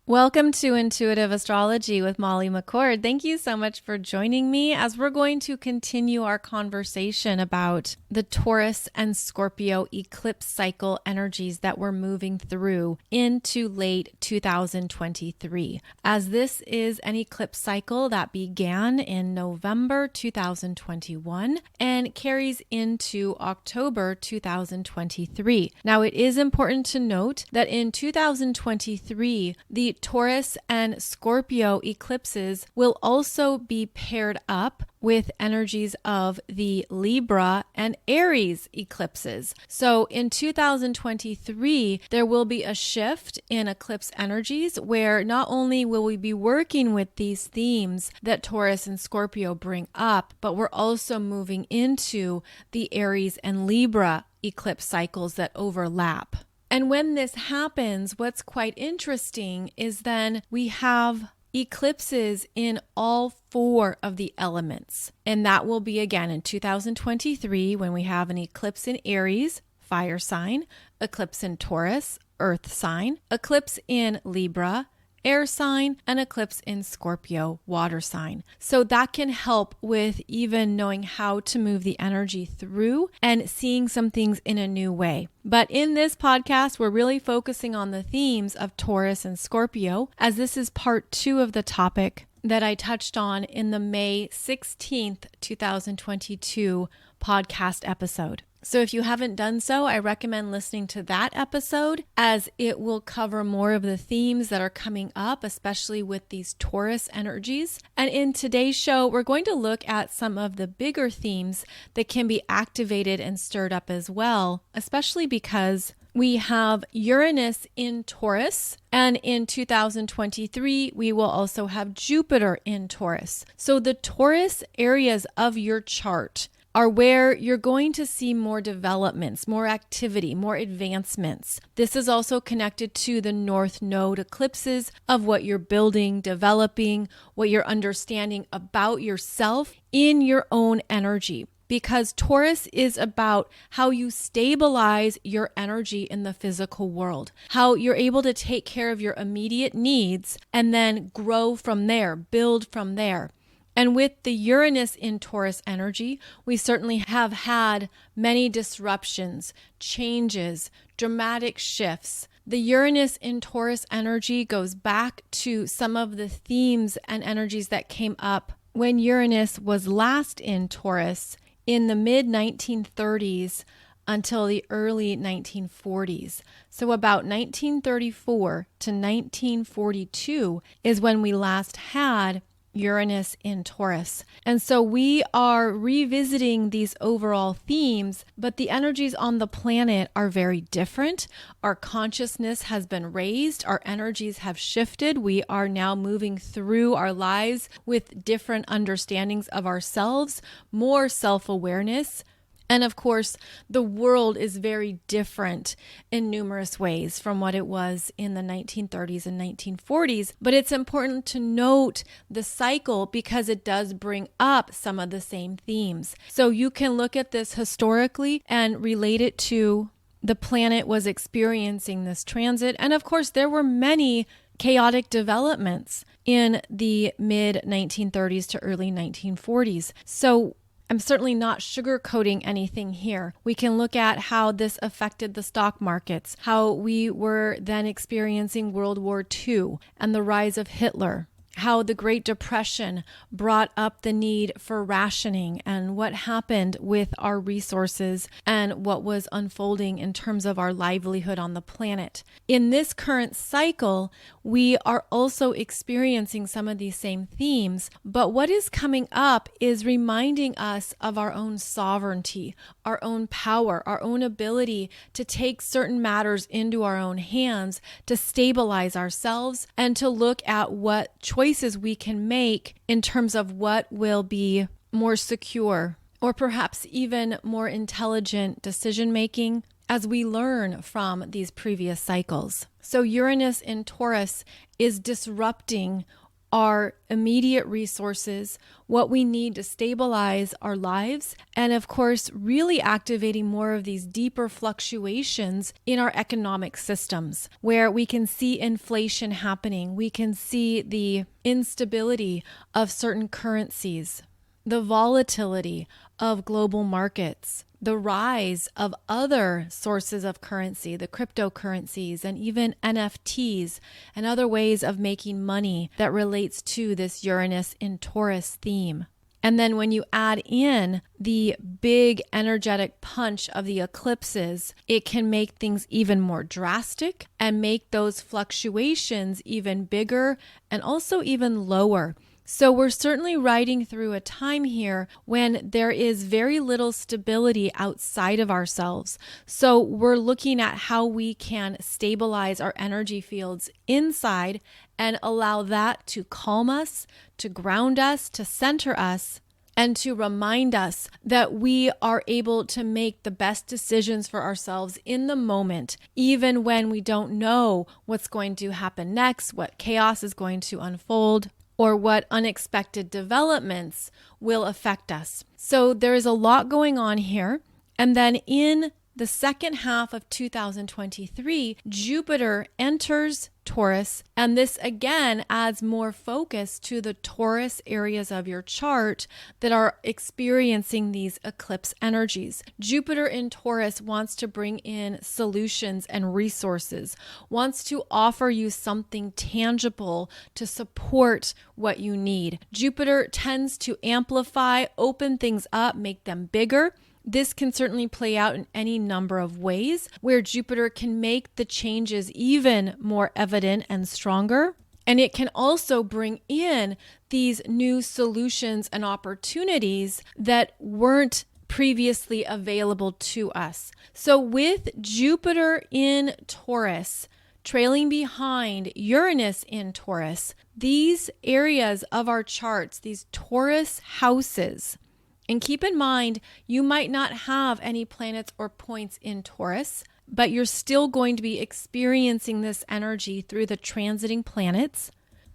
Welcome to Intuitive Astrology with Molly McCord. Thank you so much for joining me as we're going to continue our conversation about the Taurus and Scorpio eclipse cycle energies that we're moving through into late 2023. As this is an eclipse cycle that began in November 2021 and carries into October 2023. Now, it is important to note that in 2023, the Taurus and Scorpio eclipses will also be paired up with energies of the Libra and Aries eclipses. So in 2023, there will be a shift in eclipse energies where not only will we be working with these themes that Taurus and Scorpio bring up, but we're also moving into the Aries and Libra eclipse cycles that overlap. And when this happens, what's quite interesting is then we have eclipses in all four of the elements. And that will be again in 2023 when we have an eclipse in Aries, fire sign, eclipse in Taurus, earth sign, eclipse in Libra, air sign, and eclipse in Scorpio, water sign. So that can help with even knowing how to move the energy through and seeing some things in a new way. But in this podcast, we're really focusing on the themes of Taurus and Scorpio, as this is part 2 of the topic that I touched on in the May 16th, 2022 podcast episode. So if you haven't done so, I recommend listening to that episode as it will cover more of the themes that are coming up, especially with these Taurus energies. And in today's show, we're going to look at some of the bigger themes that can be activated and stirred up as well, especially because we have Uranus in Taurus, and in 2023, we will also have Jupiter in Taurus. So the Taurus areas of your chart are where you're going to see more developments, more activity, more advancements. This is also connected to the North Node eclipses of what you're building, developing, what you're understanding about yourself in your own energy. Because Taurus is about how you stabilize your energy in the physical world, how you're able to take care of your immediate needs and then grow from there, build from there. And with the Uranus in Taurus energy, we certainly have had many disruptions, changes, dramatic shifts. The Uranus in Taurus energy goes back to some of the themes and energies that came up when Uranus was last in Taurus in the mid-1930s until the early 1940s. So about 1934 to 1942 is when we last had Uranus in Taurus. And so we are revisiting these overall themes, but the energies on the planet are very different. Our consciousness has been raised. Our energies have shifted. We are now moving through our lives with different understandings of ourselves, more self-awareness. And of course, the world is very different in numerous ways from what it was in the 1930s and 1940s. But it's important to note the cycle because it does bring up some of the same themes. So you can look at this historically and relate it to the planet was experiencing this transit. And of course, there were many chaotic developments in the mid 1930s to early 1940s. So I'm certainly not sugarcoating anything here. We can look at how this affected the stock markets, how we were then experiencing World War II and the rise of Hitler, how the Great Depression brought up the need for rationing and what happened with our resources and what was unfolding in terms of our livelihood on the planet. In this current cycle, we are also experiencing some of these same themes, but what is coming up is reminding us of our own sovereignty, our own power, our own ability to take certain matters into our own hands, to stabilize ourselves, and to look at what choices we can make in terms of what will be more secure or perhaps even more intelligent decision making as we learn from these previous cycles. So Uranus in Taurus is disrupting our immediate resources, what we need to stabilize our lives, and of course, really activating more of these deeper fluctuations in our economic systems, where we can see inflation happening, we can see the instability of certain currencies, the volatility of global markets, the rise of other sources of currency, the cryptocurrencies, and even NFTs and other ways of making money that relates to this Uranus in Taurus theme. And then when you add in the big energetic punch of the eclipses, it can make things even more drastic and make those fluctuations even bigger and also even lower. So we're certainly riding through a time here when there is very little stability outside of ourselves. So we're looking at how we can stabilize our energy fields inside and allow that to calm us, to ground us, to center us, and to remind us that we are able to make the best decisions for ourselves in the moment, even when we don't know what's going to happen next, what chaos is going to unfold, or what unexpected developments will affect us. So there is a lot going on here. And then in the second half of 2023, Jupiter enters Taurus, and this again adds more focus to the Taurus areas of your chart that are experiencing these eclipse energies. Jupiter in Taurus wants to bring in solutions and resources, wants to offer you something tangible to support what you need. Jupiter tends to amplify, open things up, make them bigger. This can certainly play out in any number of ways where Jupiter can make the changes even more evident and stronger. And it can also bring in these new solutions and opportunities that weren't previously available to us. So with Jupiter in Taurus, trailing behind Uranus in Taurus, these areas of our charts, these Taurus houses, and keep in mind, you might not have any planets or points in Taurus, but you're still going to be experiencing this energy through the transiting planets.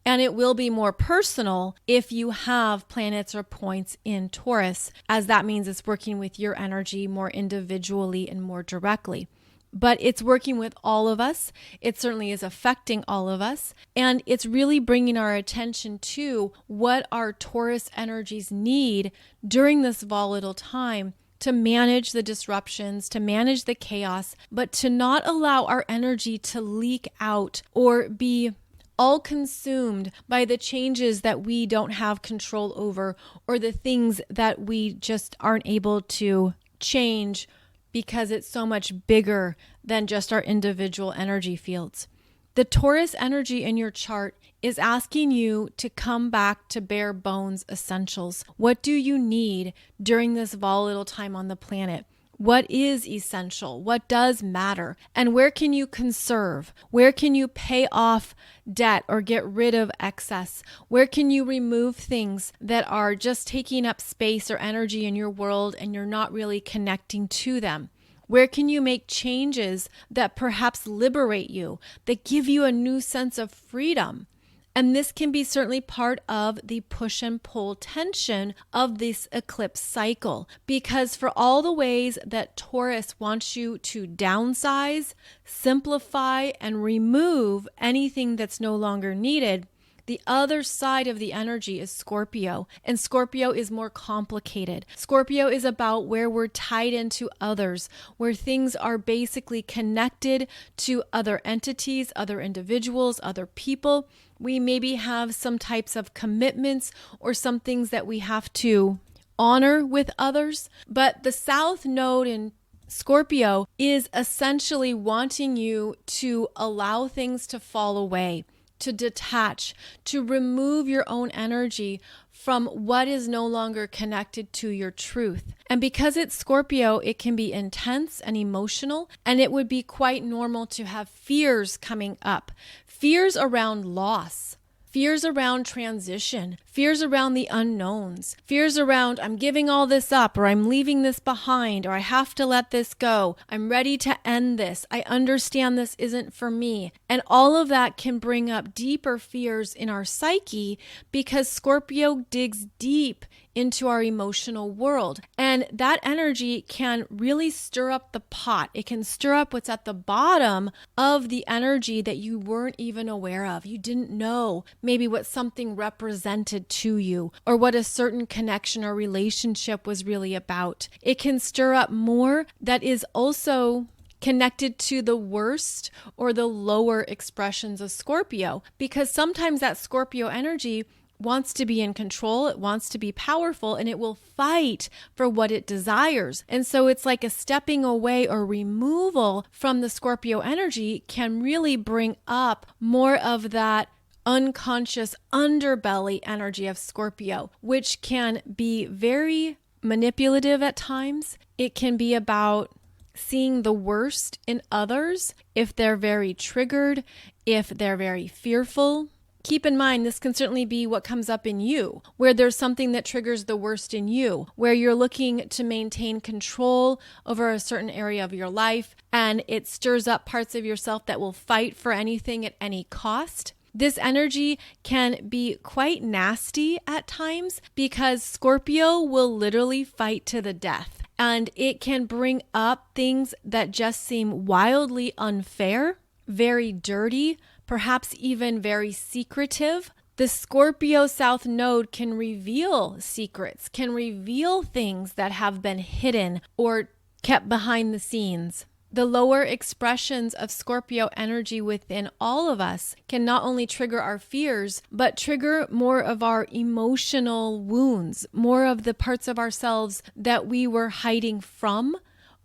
And it will be more personal if you have planets or points in Taurus, as that means it's working with your energy more individually and more directly. But it's working with all of us. It certainly is affecting all of us. And it's really bringing our attention to what our Taurus energies need during this volatile time to manage the disruptions, to manage the chaos, but to not allow our energy to leak out or be all consumed by the changes that we don't have control over or the things that we just aren't able to change because it's so much bigger than just our individual energy fields. The Taurus energy in your chart is asking you to come back to bare bones essentials. What do you need during this volatile time on the planet? What is essential? What does matter? And where can you conserve? Where can you pay off debt or get rid of excess? Where can you remove things that are just taking up space or energy in your world and you're not really connecting to them? Where can you make changes that perhaps liberate you, that give you a new sense of freedom? And this can be certainly part of the push and pull tension of this eclipse cycle, because for all the ways that Taurus wants you to downsize, simplify, and remove anything that's no longer needed, the other side of the energy is Scorpio, and Scorpio is more complicated. Scorpio is about where we're tied into others, where things are basically connected to other entities, other individuals, other people. We maybe have some types of commitments or some things that we have to honor with others. But the South Node in Scorpio is essentially wanting you to allow things to fall away, to detach, to remove your own energy from what is no longer connected to your truth. And because it's Scorpio, it can be intense and emotional, and it would be quite normal to have fears coming up. Fears around loss, Fears around transition, fears around the unknowns, fears around I'm giving all this up, or I'm leaving this behind, or I have to let this go. I'm ready to end this. I understand this isn't for me. And all of that can bring up deeper fears in our psyche because Scorpio digs deep into our emotional world. And that energy can really stir up the pot. It can stir up what's at the bottom of the energy that you weren't even aware of. You didn't know maybe what something represented to you or what a certain connection or relationship was really about. It can stir up more that is also connected to the worst or the lower expressions of Scorpio, because sometimes that Scorpio energy wants to be in control, it wants to be powerful, and it will fight for what it desires. And so it's like a stepping away or removal from the Scorpio energy can really bring up more of that unconscious underbelly energy of Scorpio, which can be very manipulative at times. It can be about seeing the worst in others if they're very triggered, if they're very fearful. Keep in mind, this can certainly be what comes up in you, where there's something that triggers the worst in you, where you're looking to maintain control over a certain area of your life, and it stirs up parts of yourself that will fight for anything at any cost. This energy can be quite nasty at times because Scorpio will literally fight to the death, and it can bring up things that just seem wildly unfair, very dirty, perhaps even very secretive. The Scorpio South Node can reveal secrets, can reveal things that have been hidden or kept behind the scenes. The lower expressions of Scorpio energy within all of us can not only trigger our fears, but trigger more of our emotional wounds, more of the parts of ourselves that we were hiding from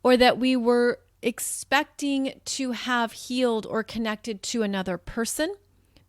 or that we were expecting to have healed or connected to another person.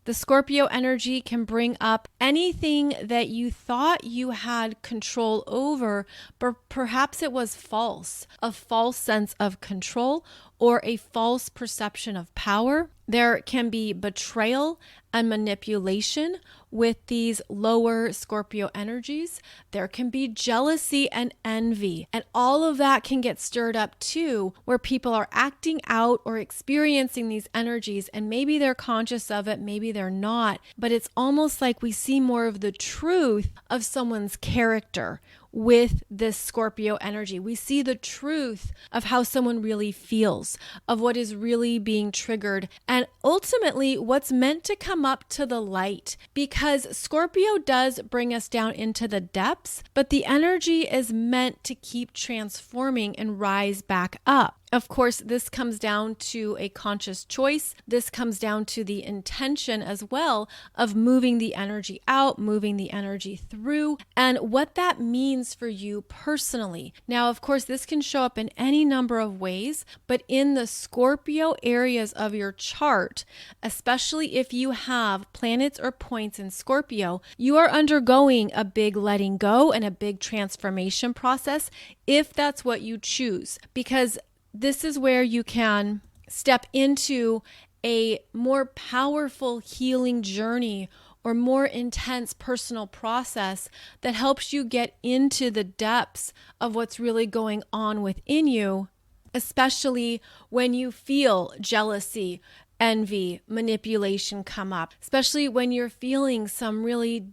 The Scorpio energy can bring up anything that you thought you had control over, but perhaps it was false, a false sense of control or a false perception of power. There can be betrayal and manipulation with these lower Scorpio energies. There can be jealousy and envy, and all of that can get stirred up too, where people are acting out or experiencing these energies, and maybe they're conscious of it, maybe they're not, but it's almost like we see more of the truth of someone's character with this Scorpio energy. We see the truth of how someone really feels, of what is really being triggered, and ultimately what's meant to come up to the light, because Scorpio does bring us down into the depths, but the energy is meant to keep transforming and rise back up. Of course, this comes down to a conscious choice. This comes down to the intention as well of moving the energy out, moving the energy through, and what that means for you personally. Now, of course, this can show up in any number of ways, but in the Scorpio areas of your chart, especially if you have planets or points in Scorpio, you are undergoing a big letting go and a big transformation process if that's what you choose, because this is where you can step into a more powerful healing journey or more intense personal process that helps you get into the depths of what's really going on within you, especially when you feel jealousy, envy, manipulation come up, especially when you're feeling some really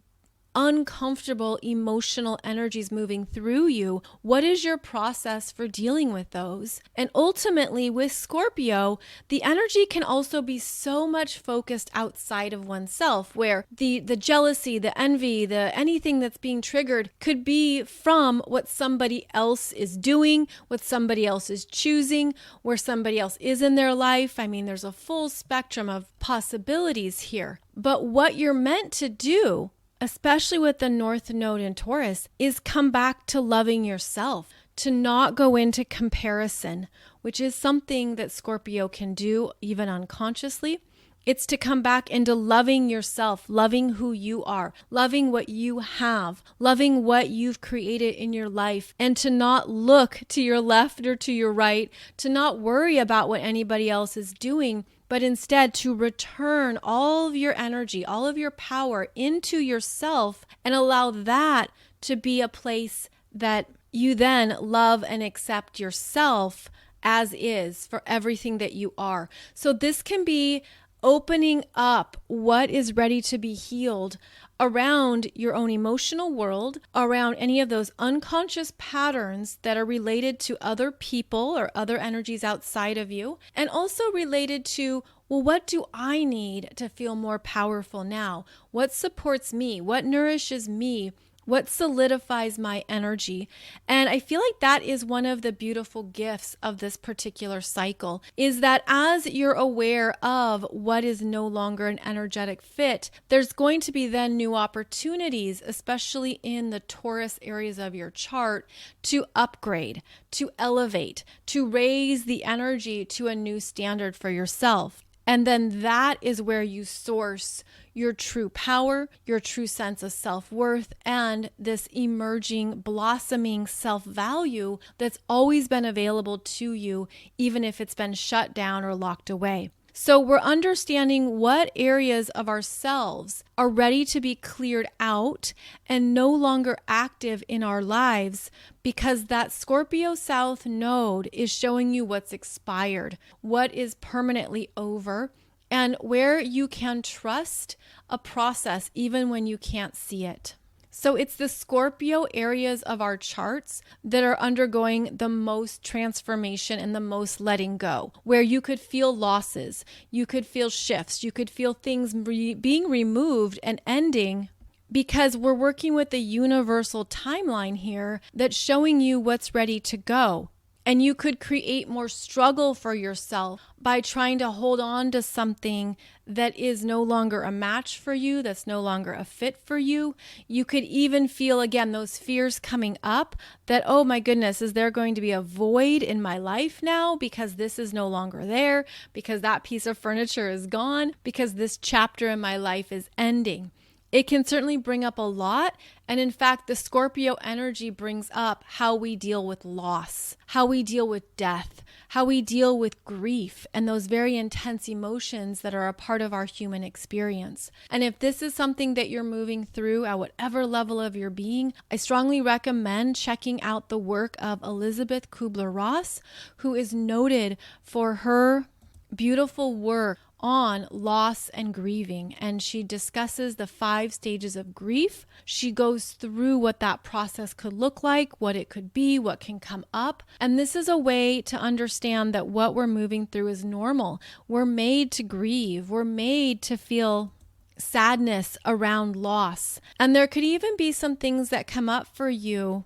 uncomfortable emotional energies moving through you. What is your process for dealing with those? And ultimately with Scorpio, the energy can also be so much focused outside of oneself, where the jealousy, the envy, the anything that's being triggered could be from what somebody else is doing, what somebody else is choosing, where somebody else is in their life. I mean, there's a full spectrum of possibilities here. But what you're meant to do, especially with the North Node in Taurus, is come back to loving yourself, to not go into comparison, which is something that Scorpio can do even unconsciously. It's to come back into loving yourself, loving who you are, loving what you have, loving what you've created in your life, and to not look to your left or to your right, to not worry about what anybody else is doing, but instead to return all of your energy, all of your power into yourself and allow that to be a place that you then love and accept yourself as is for everything that you are. So this can be opening up what is ready to be healed around your own emotional world, around any of those unconscious patterns that are related to other people or other energies outside of you, and also related to, well, what do I need to feel more powerful now? What supports me? What nourishes me? What solidifies my energy? And I feel like that is one of the beautiful gifts of this particular cycle, is that as you're aware of what is no longer an energetic fit, there's going to be then new opportunities, especially in the Taurus areas of your chart, to upgrade, to elevate, to raise the energy to a new standard for yourself. And then that is where you source your true power, your true sense of self-worth, and this emerging, blossoming self-value that's always been available to you, even if it's been shut down or locked away. So we're understanding what areas of ourselves are ready to be cleared out and no longer active in our lives, because that Scorpio South node is showing you what's expired, what is permanently over, and where you can trust a process even when you can't see it. So it's the Scorpio areas of our charts that are undergoing the most transformation and the most letting go, where you could feel losses, you could feel shifts, you could feel things being removed and ending, because we're working with the universal timeline here that's showing you what's ready to go. And you could create more struggle for yourself by trying to hold on to something that is no longer a match for you, that's no longer a fit for you. You could even feel, again, those fears coming up that, oh my goodness, is there going to be a void in my life now because this is no longer there, because that piece of furniture is gone, because this chapter in my life is ending. It can certainly bring up a lot. And in fact, the Scorpio energy brings up how we deal with loss, how we deal with death, how we deal with grief, and those very intense emotions that are a part of our human experience. And if this is something that you're moving through at whatever level of your being, I strongly recommend checking out the work of Elizabeth Kubler-Ross, who is noted for her beautiful work on loss and grieving, and she discusses the 5 stages of grief. She goes through what that process could look like, what it could be, what can come up. And this is a way to understand that what we're moving through is normal. We're made to grieve. We're made to feel sadness around loss. And there could even be some things that come up for you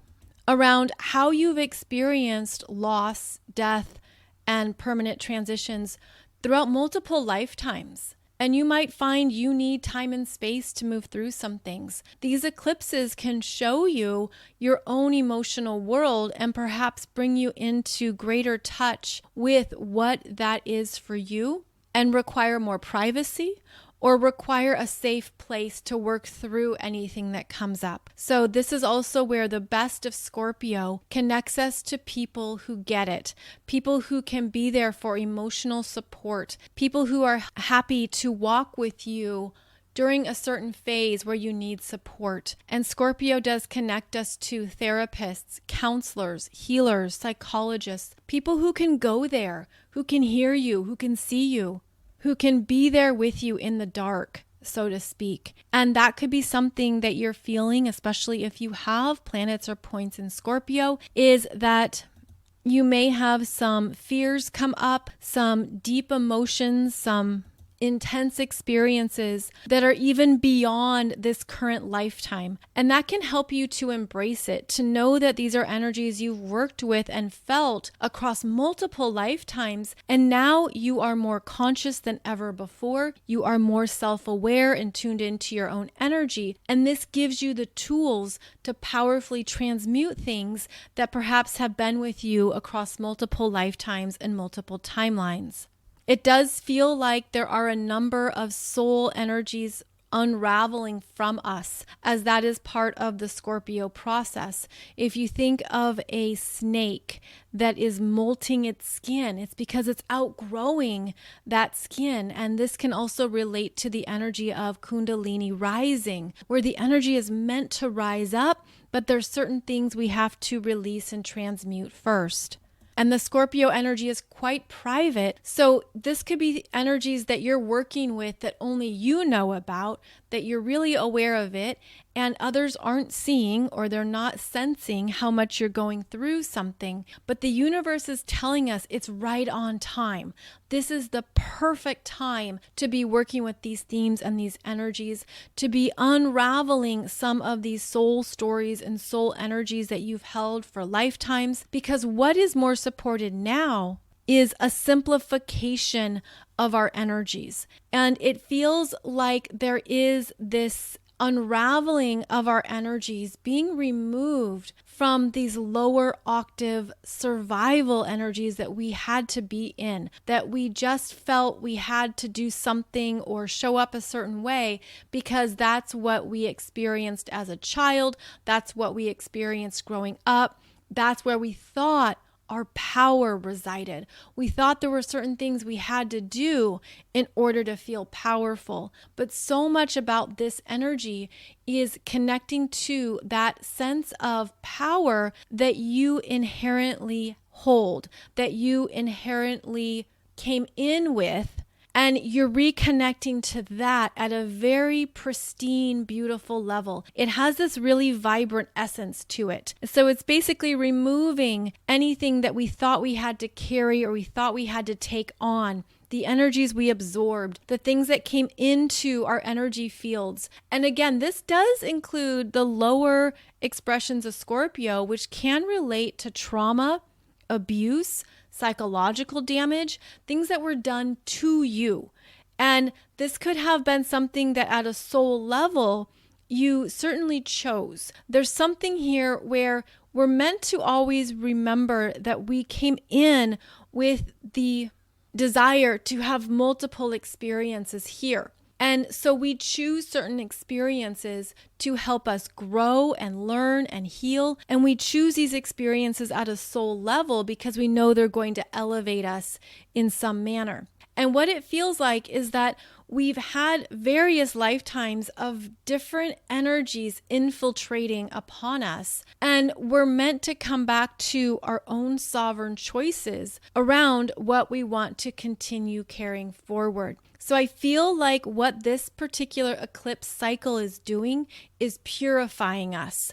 around how you've experienced loss, death, and permanent transitions throughout multiple lifetimes. And you might find you need time and space to move through some things. These eclipses can show you your own emotional world and perhaps bring you into greater touch with what that is for you, and require more privacy or require a safe place to work through anything that comes up. So this is also where the best of Scorpio connects us to people who get it, people who can be there for emotional support, people who are happy to walk with you during a certain phase where you need support. And Scorpio does connect us to therapists, counselors, healers, psychologists, people who can go there, who can hear you, who can see you, who can be there with you in the dark, so to speak. And that could be something that you're feeling, especially if you have planets or points in Scorpio, is that you may have some fears come up, some deep emotions, some intense experiences that are even beyond this current lifetime. And that can help you to embrace it, to know that these are energies you've worked with and felt across multiple lifetimes. And now you are more conscious than ever before. You are more self-aware and tuned into your own energy. And this gives you the tools to powerfully transmute things that perhaps have been with you across multiple lifetimes and multiple timelines. It does feel like there are a number of soul energies unraveling from us, as that is part of the Scorpio process. If you think of a snake that is molting its skin, it's because it's outgrowing that skin. And this can also relate to the energy of Kundalini rising, where the energy is meant to rise up, but there's certain things we have to release and transmute first. And the Scorpio energy is quite private. So this could be energies that you're working with that only you know about, that you're really aware of it, and others aren't seeing or they're not sensing how much you're going through something. But the universe is telling us it's right on time. This is the perfect time to be working with these themes and these energies, to be unraveling some of these soul stories and soul energies that you've held for lifetimes. Because what is more supported now is a simplification of our energies. And it feels like there is this unraveling of our energies being removed from these lower octave survival energies that we had to be in, that we just felt we had to do something or show up a certain way because that's what we experienced as a child, that's what we experienced growing up, that's where we thought our power resided. We thought there were certain things we had to do in order to feel powerful. But so much about this energy is connecting to that sense of power that you inherently hold, that you inherently came in with. And you're reconnecting to that at a very pristine, beautiful level. It has this really vibrant essence to it. So it's basically removing anything that we thought we had to carry or we thought we had to take on. The energies we absorbed, the things that came into our energy fields. And again, this does include the lower expressions of Scorpio, which can relate to trauma, abuse, psychological damage, things that were done to you. And this could have been something that at a soul level, you certainly chose. There's something here where we're meant to always remember that we came in with the desire to have multiple experiences here. And so we choose certain experiences to help us grow and learn and heal. And we choose these experiences at a soul level because we know they're going to elevate us in some manner. And what it feels like is that we've had various lifetimes of different energies infiltrating upon us. And we're meant to come back to our own sovereign choices around what we want to continue carrying forward. So I feel like what this particular eclipse cycle is doing is purifying us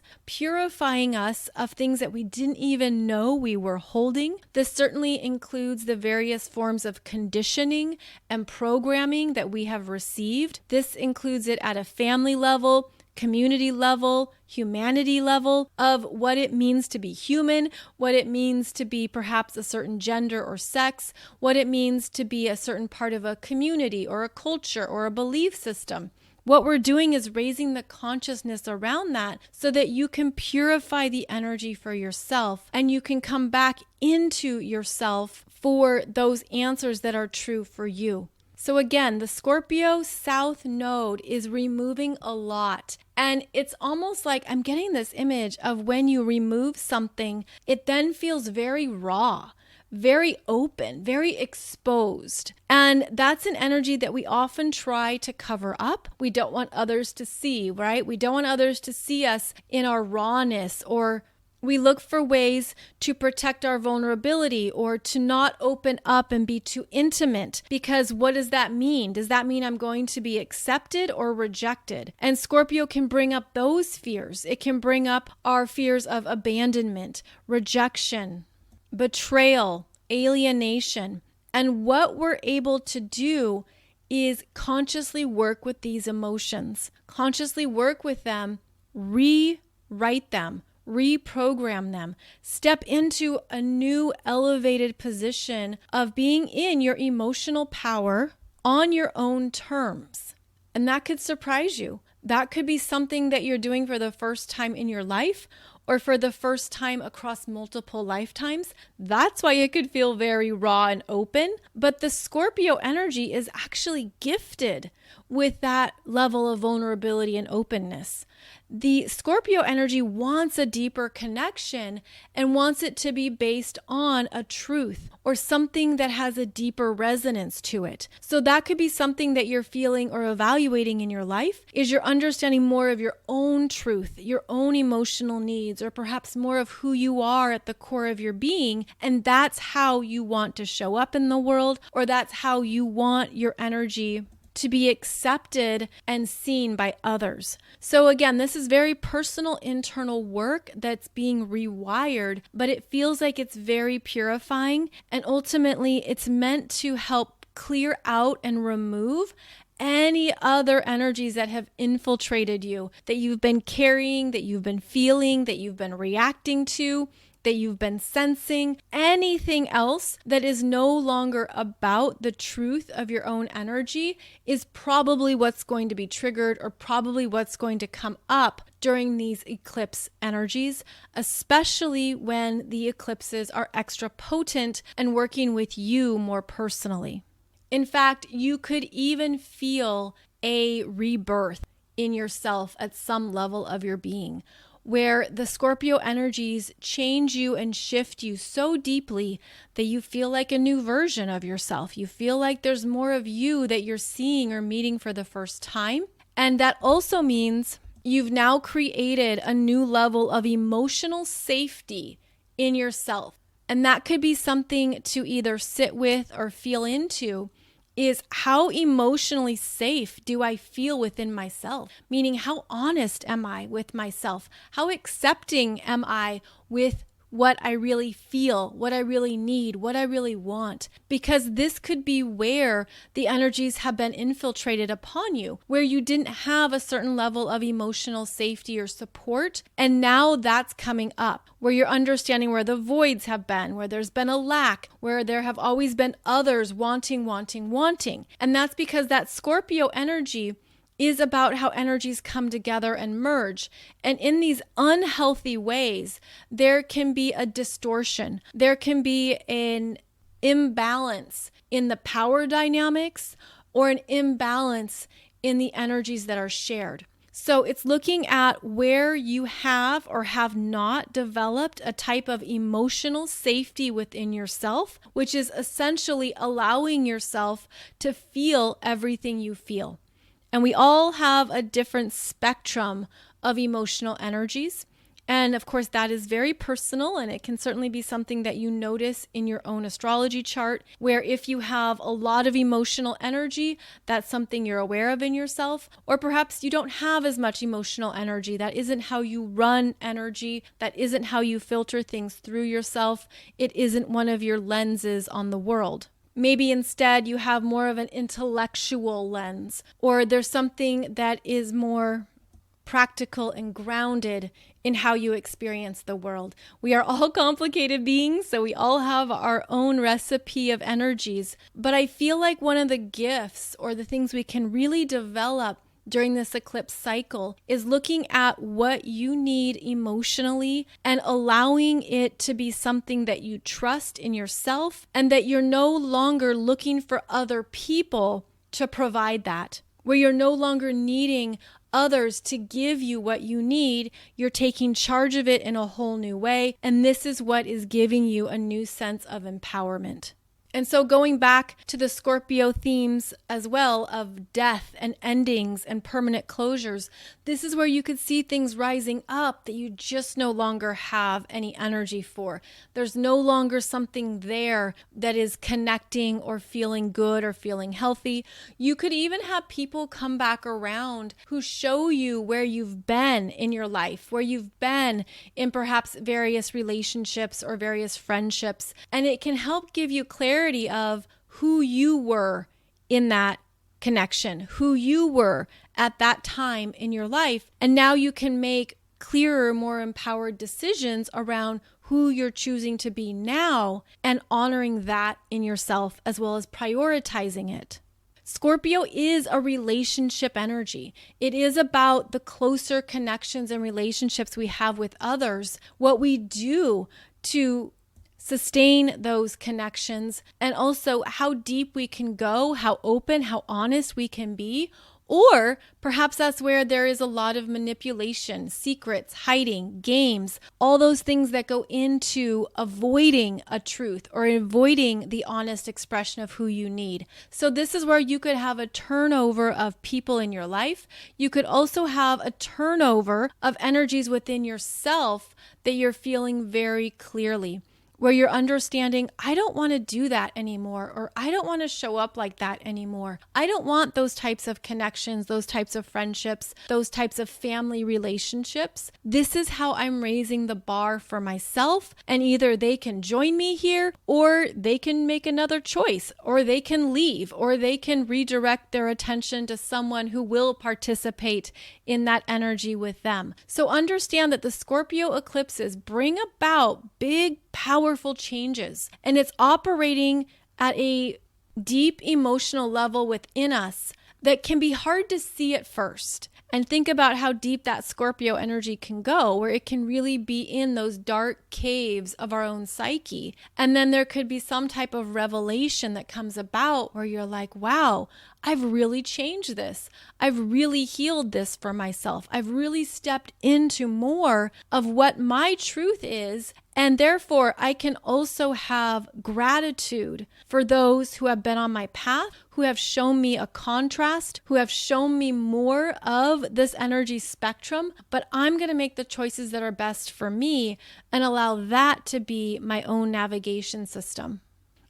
of things that we didn't even know we were holding. This certainly includes the various forms of conditioning and programming that we have received. This includes it at a family level, community level, humanity level of what it means to be human, what it means to be perhaps a certain gender or sex, what it means to be a certain part of a community or a culture or a belief system. What we're doing is raising the consciousness around that so that you can purify the energy for yourself and you can come back into yourself for those answers that are true for you. So again, the Scorpio South Node is removing a lot. And it's almost like I'm getting this image of when you remove something, it then feels very raw, very open, very exposed. And that's an energy that we often try to cover up. We don't want others to see, right? We don't want others to see us in our rawness, or we look for ways to protect our vulnerability or to not open up and be too intimate. Because what does that mean? Does that mean I'm going to be accepted or rejected? And Scorpio can bring up those fears. It can bring up our fears of abandonment, rejection, betrayal, alienation. And what we're able to do is consciously work with these emotions, consciously work with them, rewrite them, reprogram them, step into a new elevated position of being in your emotional power on your own terms. And that could surprise you. That could be something that you're doing for the first time in your life, or for the first time across multiple lifetimes, that's why it could feel very raw and open. But the Scorpio energy is actually gifted with that level of vulnerability and openness. The Scorpio energy wants a deeper connection and wants it to be based on a truth or something that has a deeper resonance to it. So that could be something that you're feeling or evaluating in your life, is you're understanding more of your own truth, your own emotional needs, or perhaps more of who you are at the core of your being. And that's how you want to show up in the world, or that's how you want your energy to be accepted and seen by others. So again, this is very personal internal work that's being rewired, but it feels like it's very purifying, and ultimately it's meant to help clear out and remove any other energies that have infiltrated you, that you've been carrying, that you've been feeling, that you've been reacting to, that you've been sensing. Anything else that is no longer about the truth of your own energy is probably what's going to be triggered, or probably what's going to come up during these eclipse energies, especially when the eclipses are extra potent and working with you more personally. In fact, you could even feel a rebirth in yourself at some level of your being, where the Scorpio energies change you and shift you so deeply that you feel like a new version of yourself. You feel like there's more of you that you're seeing or meeting for the first time. And that also means you've now created a new level of emotional safety in yourself. And that could be something to either sit with or feel into, is how emotionally safe do I feel within myself? Meaning, how honest am I with myself? How accepting am I with what I really feel, what I really need, what I really want? Because this could be where the energies have been infiltrated upon you, where you didn't have a certain level of emotional safety or support. And now that's coming up, where you're understanding where the voids have been, where there's been a lack, where there have always been others wanting. And that's because that Scorpio energy is about how energies come together and merge. And in these unhealthy ways, there can be a distortion. There can be an imbalance in the power dynamics, or an imbalance in the energies that are shared. So it's looking at where you have or have not developed a type of emotional safety within yourself, which is essentially allowing yourself to feel everything you feel. And we all have a different spectrum of emotional energies. And of course, that is very personal, and it can certainly be something that you notice in your own astrology chart, where if you have a lot of emotional energy, that's something you're aware of in yourself. Or perhaps you don't have as much emotional energy. That isn't how you run energy. That isn't how you filter things through yourself. It isn't one of your lenses on the world. Maybe instead you have more of an intellectual lens, or there's something that is more practical and grounded in how you experience the world. We are all complicated beings, so we all have our own recipe of energies. But I feel like one of the gifts, or the things we can really develop during this eclipse cycle, is looking at what you need emotionally and allowing it to be something that you trust in yourself, and that you're no longer looking for other people to provide that, where you're no longer needing others to give you what you need. You're taking charge of it in a whole new way, and this is what is giving you a new sense of empowerment. And so going back to the Scorpio themes as well of death and endings and permanent closures, this is where you could see things rising up that you just no longer have any energy for. There's no longer something there that is connecting or feeling good or feeling healthy. You could even have people come back around who show you where you've been in your life, where you've been in perhaps various relationships or various friendships, and it can help give you clarity of who you were in that connection, who you were at that time in your life. And now you can make clearer, more empowered decisions around who you're choosing to be now, and honoring that in yourself as well as prioritizing it. Scorpio is a relationship energy. It is about the closer connections and relationships we have with others, what we do to sustain those connections, and also how deep we can go, how open, how honest we can be. Or perhaps that's where there is a lot of manipulation, secrets, hiding, games, all those things that go into avoiding a truth or avoiding the honest expression of who you need. So this is where you could have a turnover of people in your life. You could also have a turnover of energies within yourself that you're feeling very clearly, where you're understanding, I don't want to do that anymore, or I don't want to show up like that anymore. I don't want those types of connections, those types of friendships, those types of family relationships. This is how I'm raising the bar for myself, and either they can join me here, or they can make another choice, or they can leave, or they can redirect their attention to someone who will participate in that energy with them. So understand that the Scorpio eclipses bring about big, powerful changes, and it's operating at a deep emotional level within us that can be hard to see at first. And think about how deep that Scorpio energy can go, where it can really be in those dark caves of our own psyche. And then there could be some type of revelation that comes about where you're like, wow, I've really changed this. I've really healed this for myself. I've really stepped into more of what my truth is. And therefore, I can also have gratitude for those who have been on my path, who have shown me a contrast, who have shown me more of this energy spectrum. But I'm going to make the choices that are best for me and allow that to be my own navigation system.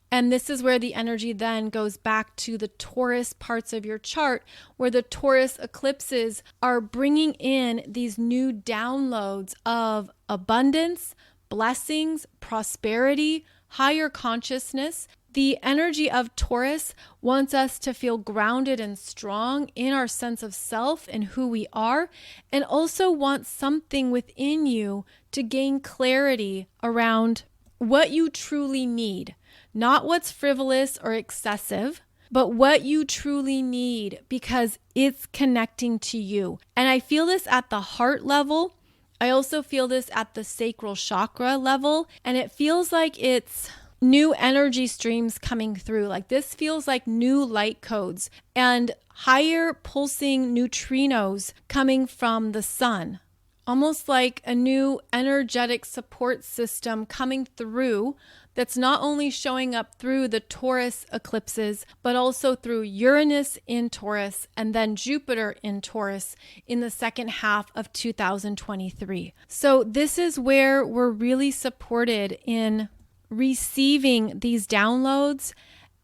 And this is where the energy then goes back to the Taurus parts of your chart, where the Taurus eclipses are bringing in these new downloads of abundance, blessings, prosperity, higher consciousness. The energy of Taurus wants us to feel grounded and strong in our sense of self and who we are, and also wants something within you to gain clarity around what you truly need. Not what's frivolous or excessive, but what you truly need, because it's connecting to you. And I feel this at the heart level. I also feel this at the sacral chakra level. And it feels like it's new energy streams coming through. Like this feels like new light codes and higher pulsing neutrinos coming from the sun. Almost like a new energetic support system coming through that's not only showing up through the Taurus eclipses, but also through Uranus in Taurus and then Jupiter in Taurus in the second half of 2023. So this is where we're really supported in receiving these downloads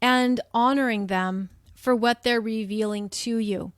and honoring them for what they're revealing to you.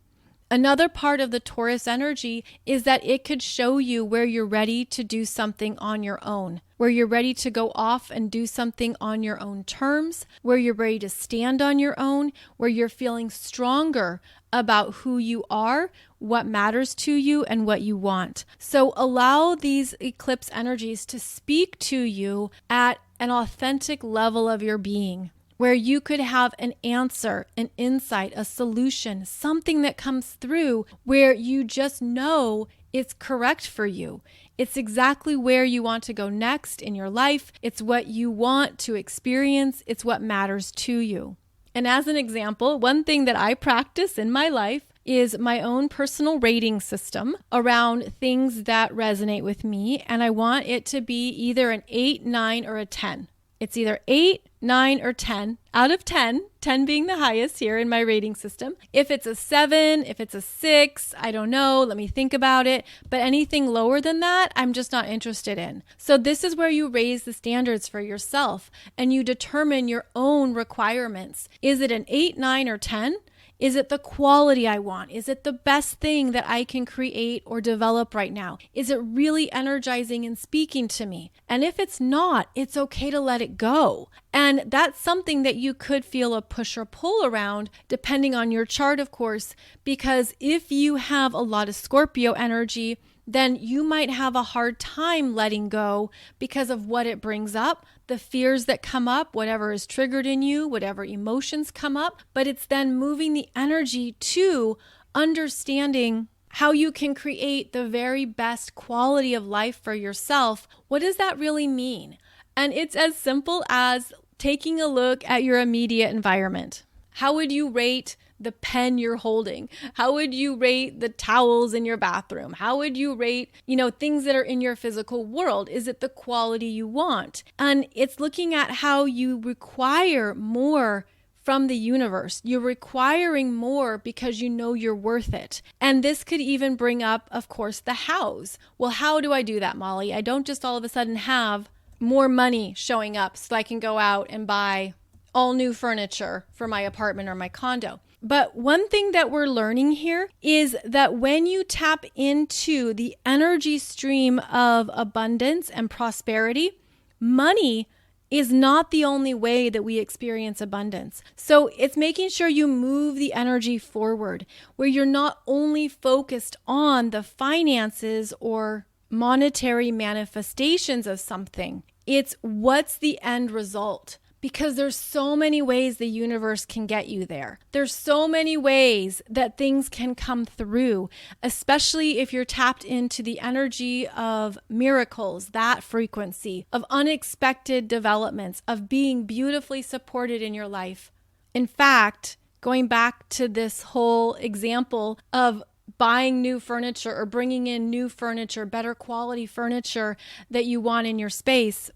Another part of the Taurus energy is that it could show you where you're ready to do something on your own, where you're ready to go off and do something on your own terms, where you're ready to stand on your own, where you're feeling stronger about who you are, what matters to you, and what you want. So allow these eclipse energies to speak to you at an authentic level of your being, where you could have an answer, an insight, a solution, something that comes through where you just know it's correct for you. It's exactly where you want to go next in your life. It's what you want to experience. It's what matters to you. And as an example, one thing that I practice in my life is my own personal rating system around things that resonate with me. And I want it to be either an 8, 9, or a 10. It's either 8, 9, or 10 out of 10, 10 being the highest here in my rating system. If it's a 7, if it's a 6, I don't know, let me think about it. But anything lower than that, I'm just not interested in. So this is where you raise the standards for yourself and you determine your own requirements. Is it an 8, 9, or 10? Is it the quality I want? Is it the best thing that I can create or develop right now? Is it really energizing and speaking to me? And if it's not, it's okay to let it go. And that's something that you could feel a push or pull around, depending on your chart, of course, because if you have a lot of Scorpio energy, then you might have a hard time letting go because of what it brings up, the fears that come up, whatever is triggered in you, whatever emotions come up. But it's then moving the energy to understanding how you can create the very best quality of life for yourself. What does that really mean? And it's as simple as taking a look at your immediate environment. How would you rate the pen you're holding? How would you rate the towels in your bathroom? How would you rate, things that are in your physical world? Is it the quality you want? And it's looking at how you require more from the universe. You're requiring more because you know you're worth it. And this could even bring up, of course, the house. Well, how do I do that, Molly? I don't just all of a sudden have more money showing up so I can go out and buy all new furniture for my apartment or my condo. But one thing that we're learning here is that when you tap into the energy stream of abundance and prosperity, money is not the only way that we experience abundance. So it's making sure you move the energy forward, where you're not only focused on the finances or monetary manifestations of something. It's what's the end result. Because there's so many ways the universe can get you there. There's so many ways that things can come through, especially if you're tapped into the energy of miracles, that frequency, of unexpected developments, of being beautifully supported in your life. In fact, going back to this whole example of buying new furniture or bringing in new furniture, better quality furniture that you want in your space.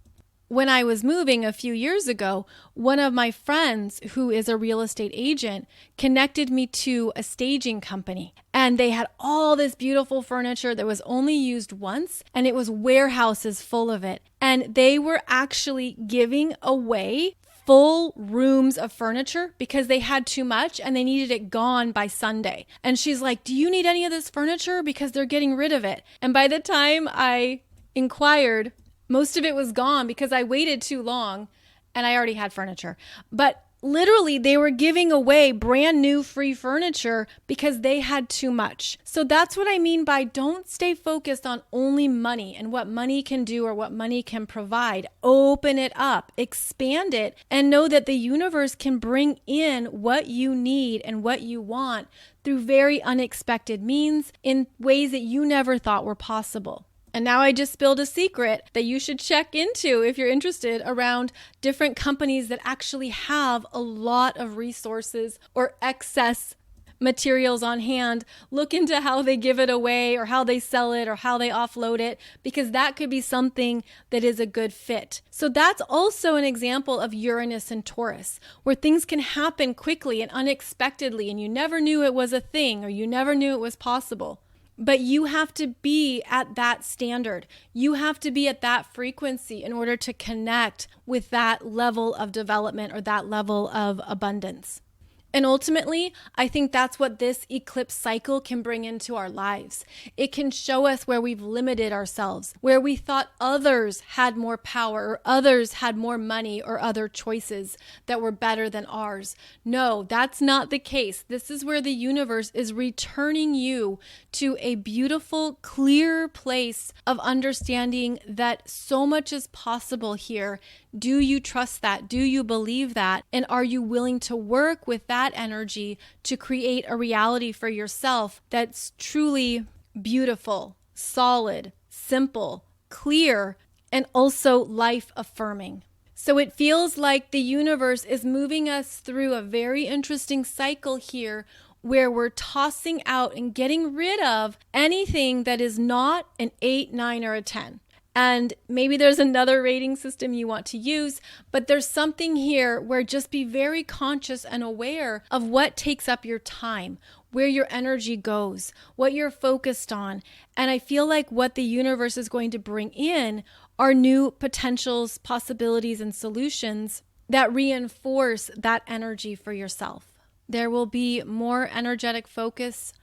When I was moving a few years ago, one of my friends who is a real estate agent connected me to a staging company. And they had all this beautiful furniture that was only used once, and it was warehouses full of it. And they were actually giving away full rooms of furniture because they had too much and they needed it gone by Sunday. And she's like, "Do you need any of this furniture? Because they're getting rid of it." And by the time I inquired, most of it was gone because I waited too long and I already had furniture. But literally, they were giving away brand new free furniture because they had too much. So that's what I mean by don't stay focused on only money and what money can do or what money can provide. Open it up, expand it, and know that the universe can bring in what you need and what you want through very unexpected means in ways that you never thought were possible. And now I just spilled a secret that you should check into if you're interested around different companies that actually have a lot of resources or excess materials on hand. Look into how they give it away or how they sell it or how they offload it, because that could be something that is a good fit. So that's also an example of Uranus and Taurus, where things can happen quickly and unexpectedly, and you never knew it was a thing or you never knew it was possible. But you have to be at that standard. You have to be at that frequency in order to connect with that level of development or that level of abundance. And ultimately, I think that's what this eclipse cycle can bring into our lives. It can show us where we've limited ourselves, where we thought others had more power or others had more money or other choices that were better than ours. No, that's not the case. This is where the universe is returning you to a beautiful, clear place of understanding that so much is possible here. Do you trust that? Do you believe that? And are you willing to work with that energy to create a reality for yourself that's truly beautiful, solid, simple, clear, and also life affirming? So it feels like the universe is moving us through a very interesting cycle here where we're tossing out and getting rid of anything that is not an 8, 9, or a 10. And maybe there's another rating system you want to use, but there's something here where just be very conscious and aware of what takes up your time, where your energy goes, what you're focused on. And I feel like what the universe is going to bring in are new potentials, possibilities, and solutions that reinforce that energy for yourself. There will be more energetic focus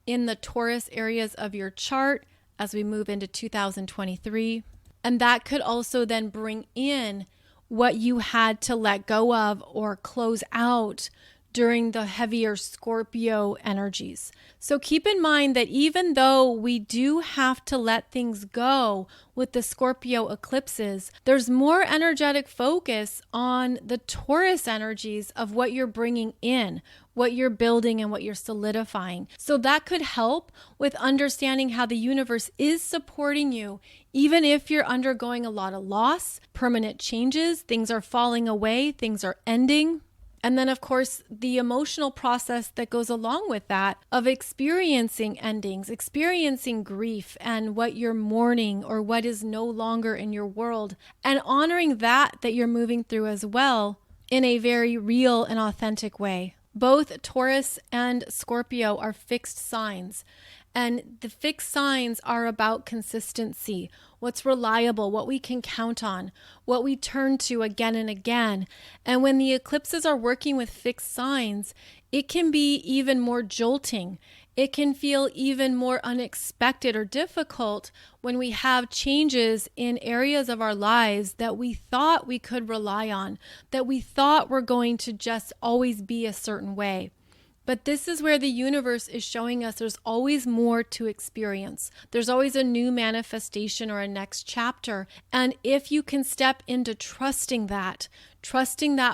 in the Taurus areas of your chart as we move into 2023. And that could also then bring in what you had to let go of or close out during the heavier Scorpio energies. So keep in mind that even though we do have to let things go with the Scorpio eclipses, there's more energetic focus on the Taurus energies of what you're bringing in, what you're building, and what you're solidifying. So that could help with understanding how the universe is supporting you, even if you're undergoing a lot of loss, permanent changes, things are falling away, things are ending. And then, of course, the emotional process that goes along with that of experiencing endings, experiencing grief and what you're mourning or what is no longer in your world, and honoring that you're moving through as well in a very real and authentic way. Both Taurus and Scorpio are fixed signs. And the fixed signs are about consistency, what's reliable, what we can count on, what we turn to again and again. And when the eclipses are working with fixed signs, it can be even more jolting. It can feel even more unexpected or difficult when we have changes in areas of our lives that we thought we could rely on, that we thought were going to just always be a certain way. But this is where the universe is showing us there's always more to experience. There's always a new manifestation or a next chapter. And if you can step into trusting that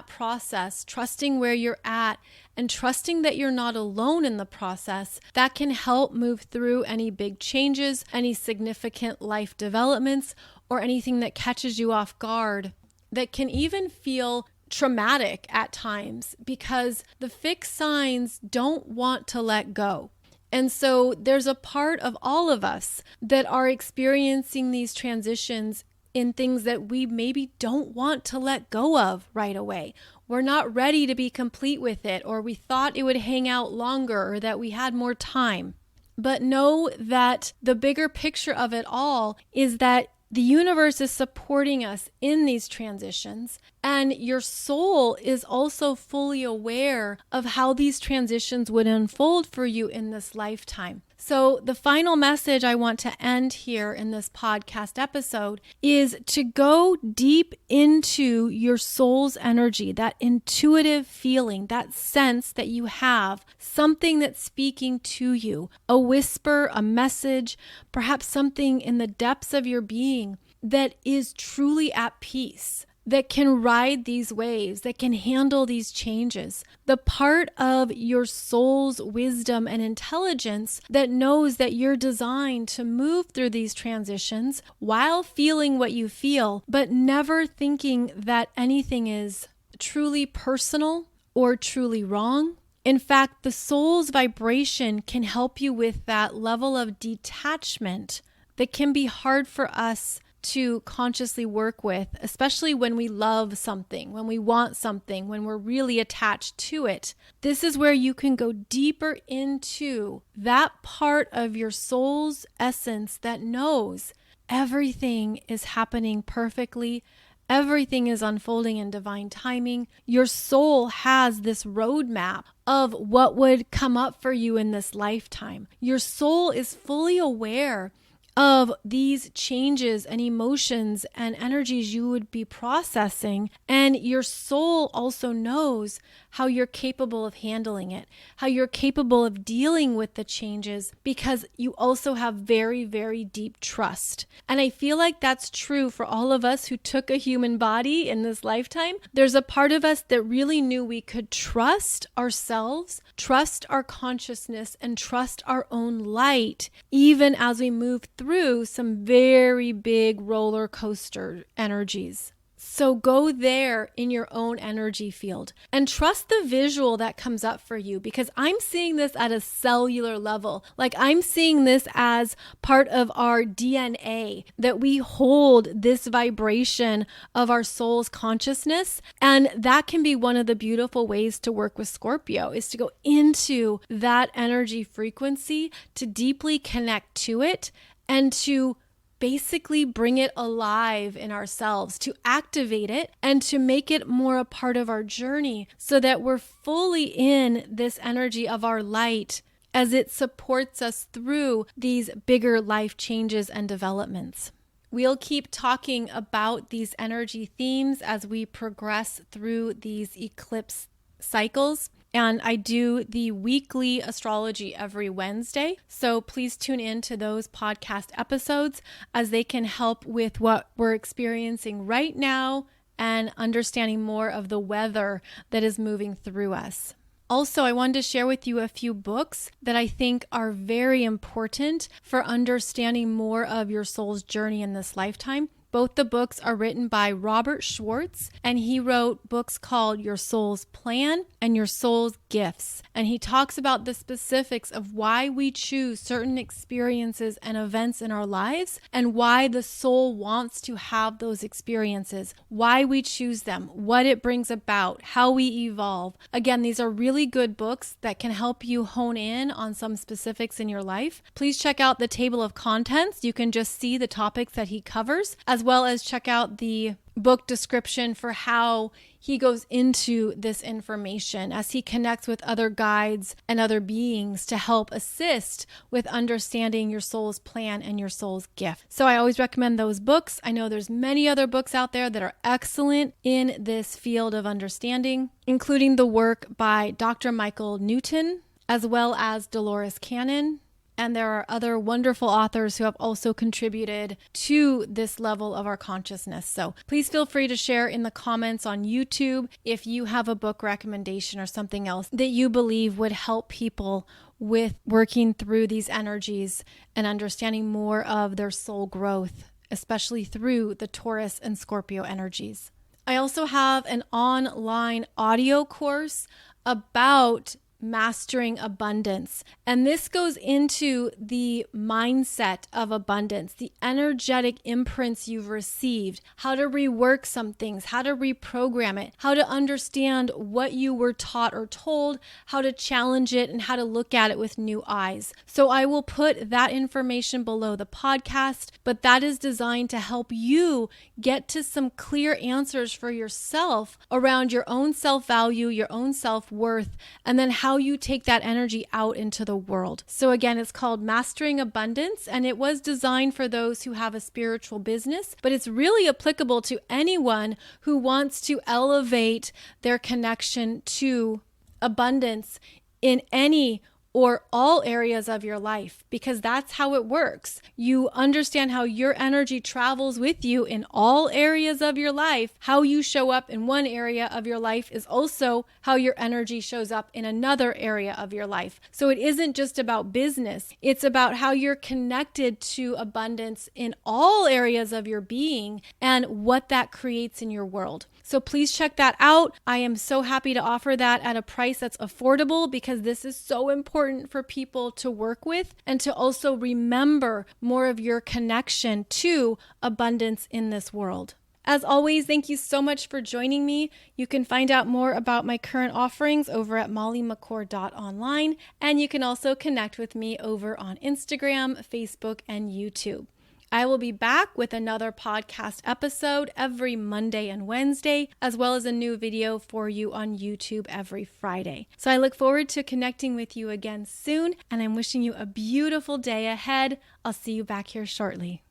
process, trusting where you're at, and trusting that you're not alone in the process, that can help move through any big changes, any significant life developments, or anything that catches you off guard that can even feel traumatic at times, because the fixed signs don't want to let go. And so there's a part of all of us that are experiencing these transitions in things that we maybe don't want to let go of right away. We're not ready to be complete with it, or we thought it would hang out longer, or that we had more time. But know that the bigger picture of it all is that the universe is supporting us in these transitions, and your soul is also fully aware of how these transitions would unfold for you in this lifetime. So the final message I want to end here in this podcast episode is to go deep into your soul's energy, that intuitive feeling, that sense that you have, something that's speaking to you, a whisper, a message, perhaps something in the depths of your being that is truly at peace, that can ride these waves, that can handle these changes. The part of your soul's wisdom and intelligence that knows that you're designed to move through these transitions while feeling what you feel, but never thinking that anything is truly personal or truly wrong. In fact, the soul's vibration can help you with that level of detachment that can be hard for us to consciously work with, especially when we love something, when we want something, when we're really attached to it. This is where you can go deeper into that part of your soul's essence that knows everything is happening perfectly. Everything is unfolding in divine timing. Your soul has this roadmap of what would come up for you in this lifetime. Your soul is fully aware of these changes and emotions and energies you would be processing. And your soul also knows how you're capable of handling it, how you're capable of dealing with the changes, because you also have very, very deep trust. And I feel like that's true for all of us who took a human body in this lifetime. There's a part of us that really knew we could trust ourselves, trust our consciousness, and trust our own light, even as we move through some very big roller coaster energies. So go there in your own energy field and trust the visual that comes up for you, because I'm seeing this at a cellular level. Like, I'm seeing this as part of our DNA, that we hold this vibration of our soul's consciousness. And that can be one of the beautiful ways to work with Scorpio, is to go into that energy frequency, to deeply connect to it, and to basically bring it alive in ourselves, to activate it and to make it more a part of our journey, so that we're fully in this energy of our light as it supports us through these bigger life changes and developments. We'll keep talking about these energy themes as we progress through these eclipse cycles. And I do the weekly astrology every Wednesday. So please tune in to those podcast episodes as they can help with what we're experiencing right now and understanding more of the weather that is moving through us. Also, I wanted to share with you a few books that I think are very important for understanding more of your soul's journey in this lifetime. Both the books are written by Robert Schwartz, and he wrote books called Your Soul's Plan and Your Soul's Gifts. And he talks about the specifics of why we choose certain experiences and events in our lives and why the soul wants to have those experiences, why we choose them, what it brings about, how we evolve. Again, these are really good books that can help you hone in on some specifics in your life. Please check out the table of contents. You can just see the topics that he covers, as well as check out the book description for how he goes into this information as he connects with other guides and other beings to help assist with understanding your soul's plan and your soul's gift. So I always recommend those books. I know there's many other books out there that are excellent in this field of understanding, including the work by Dr. Michael Newton, as well as Dolores Cannon. And there are other wonderful authors who have also contributed to this level of our consciousness. So please feel free to share in the comments on YouTube if you have a book recommendation or something else that you believe would help people with working through these energies and understanding more of their soul growth, especially through the Taurus and Scorpio energies. I also have an online audio course about mastering abundance. And this goes into the mindset of abundance, the energetic imprints you've received, how to rework some things, how to reprogram it, how to understand what you were taught or told, how to challenge it, and how to look at it with new eyes. So I will put that information below the podcast, but that is designed to help you get to some clear answers for yourself around your own self-value, your own self-worth, and then how you take that energy out into the world. So again, it's called Mastering Abundance, and it was designed for those who have a spiritual business, but it's really applicable to anyone who wants to elevate their connection to abundance in any or all areas of your life, because that's how it works. You understand how your energy travels with you in all areas of your life. How you show up in one area of your life is also how your energy shows up in another area of your life. So it isn't just about business. It's about how you're connected to abundance in all areas of your being and what that creates in your world. So please check that out. I am so happy to offer that at a price that's affordable because this is so important for people to work with and to also remember more of your connection to abundance in this world. As always, thank you so much for joining me. You can find out more about my current offerings over at mollymccord.online, and you can also connect with me over on Instagram, Facebook, and YouTube. I will be back with another podcast episode every Monday and Wednesday, as well as a new video for you on YouTube every Friday. So I look forward to connecting with you again soon, and I'm wishing you a beautiful day ahead. I'll see you back here shortly.